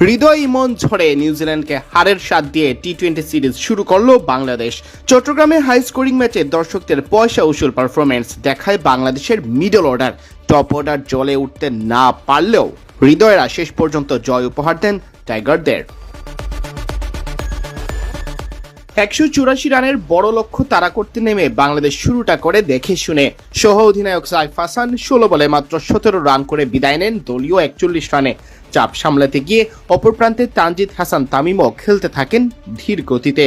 হৃদয় ইমন ঝড়ে নিউজিল্যান্ডকে হারের স্বাদ দিয়ে টি-20 সিরিজ শুরু করলো বাংলাদেশ। চট্টগ্রামে হাই স্কোরিং ম্যাচে দর্শকদের পয়সা উসুল পারফরমেন্স দেখায় বাংলাদেশের মিডল অর্ডার। টপ অর্ডার জ্বলে উঠতে না পারলেও হৃদয়রা শেষ পর্যন্ত জয় উপহার দেন টাইগারদের। 184 রানের বড় লক্ষ্য তাড়া করতে নেমে বাংলাদেশ শুরুটা করে দেখে শুনে। সহ অধিনায়ক সাইফ হাসান 16 বলে মাত্র 17 রান করে বিদায় নেন দলীয় 41 রানে। চাপ সামলাতে গিয়ে অপর প্রান্তে তানজিদ হাসান তামিমও খেলতে থাকেন ধীর গতিতে।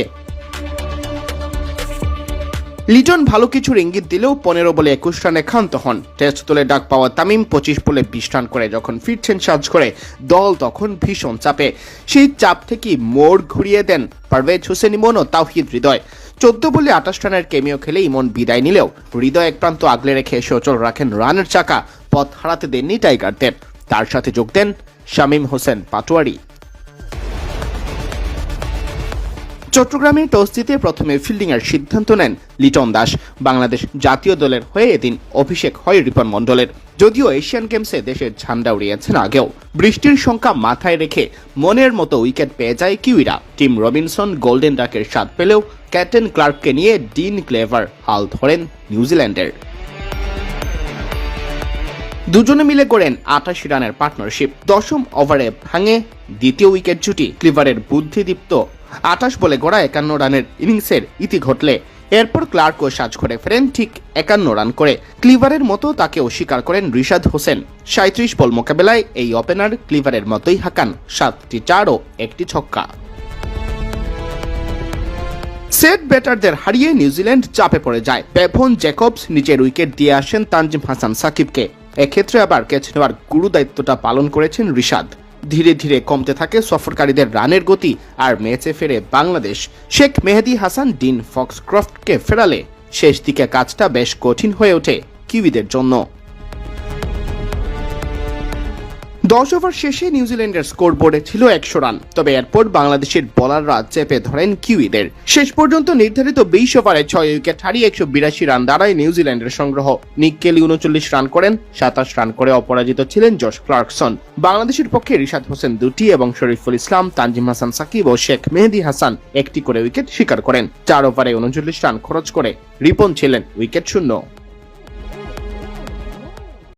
লিটন ভালো কিছুর ইঙ্গিত দিলেও 15 বলে 21 রানে ক্ষান্ত হন। টেস্ট দলে ডাক পাওয়া তামিম 25 বলে 20 রান করে যখন ফিরছেন সাজ করে, দল তখন ভীষণ চাপে। সেই চাপ থেকে মোড় ঘুরিয়ে দেন পারভেজ হোসেন ইমন ও তাওহিদ হৃদয়। 14 বলে 28 রানের কেমিও খেলে ইমন বিদায় নিলেও হৃদয় এক প্রান্ত আগলে রেখে সচল রাখেন রানের চাকা। পথ হারাতে দেননি টাইগারদের। তার সাথে যোগ দেন শামীম হোসেন পাটোয়ারি। চট্টগ্রামে টস জিতে প্রথমে ফিল্ডিং এর সিদ্ধান্ত নেন লিটন দাস। বাংলাদেশ জাতীয় দলের হয়ে এদিন অভিষেক হয় রিপন মন্ডলের। যদিও এশিয়ান গেমসে দেশের ঝান্ডা উড়িয়েছেন আগেও। বৃষ্টির সংখ্যা মাথায় রেখে মনের মতো উইকেট পেয়ে যায় কিউইরা। টিম রবিনসন গোল্ডেন ডাকের স্বাদ পেলেও ক্যাপ্টেন ক্লার্ককে নিয়ে ডিন ক্লেভার হাল ধরেন নিউজিল্যান্ডের। দুজনে মিলে করেন 88 রানের পার্টনারশিপ। 10ম ওভারে ভাঙে দ্বিতীয় উইকেট জুটি। ক্লিভারের বুদ্ধিদীপ্ত 28 বলে গড়া 51 রানের ইনিংসের ইতি ঘটলে এরপর ক্লার্কও সাজ করে ফেরেন ঠিক 51 রান করে। ক্লিভারের মতো তাকেও স্বীকার করেন রিশাদ হোসেন। 37 বল মোকাবেলায় এই ওপেনার ক্লিভারের মতোই হাঁকান 7টি চার ও 1টি ছক্কা। সেট ব্যাটারদের হারিয়ে নিউজিল্যান্ড চাপে পড়ে যায়। পেভন জ্যাকবস নিজের উইকেট দিয়ে আসেন তানজিম হাসান সাকিবকে। এক্ষেত্রে আবার ক্যাচ নেওয়ার গুরু দায়িত্বটা পালন করেছেন রিশাদ। ধীরে ধীরে কমতে থাকে সফরকারীদের রানের গতি আর ম্যাচে ফেরে বাংলাদেশ। শেখ মেহেদী হাসান ডিন ফক্সক্রফটকে ফেরালে শেষ দিকে কাজটা বেশ কঠিন হয়ে ওঠে কিউইদের জন্য। 10 ওভার শেষে নিউজিল্যান্ডের স্কোরবোর্ডে ছিল 100 রান। তবে এরপর বাংলাদেশের বোলাররা চেপে ধরেন কিউইদের। শেষ পর্যন্ত নির্ধারিত 20 ওভারে 6 উইকেট হারিয়ে 182 রান দাঁড়ায় নিউজিল্যান্ডের সংগ্রহ। নিক কেলি 39 রান করেন। 27 রান করে অপরাজিত ছিলেন জশ ক্লার্কসন। বাংলাদেশের পক্ষে রিশাদ হোসেন 2টি এবং শরীফুল ইসলাম, তানজিম হাসান সাকিব ও শেখ মেহেদী হাসান 1টি করে উইকেট শিকার করেন। 4 ওভারে 39 রান খরচ করে রিপন ছিলেন উইকেট শূন্য।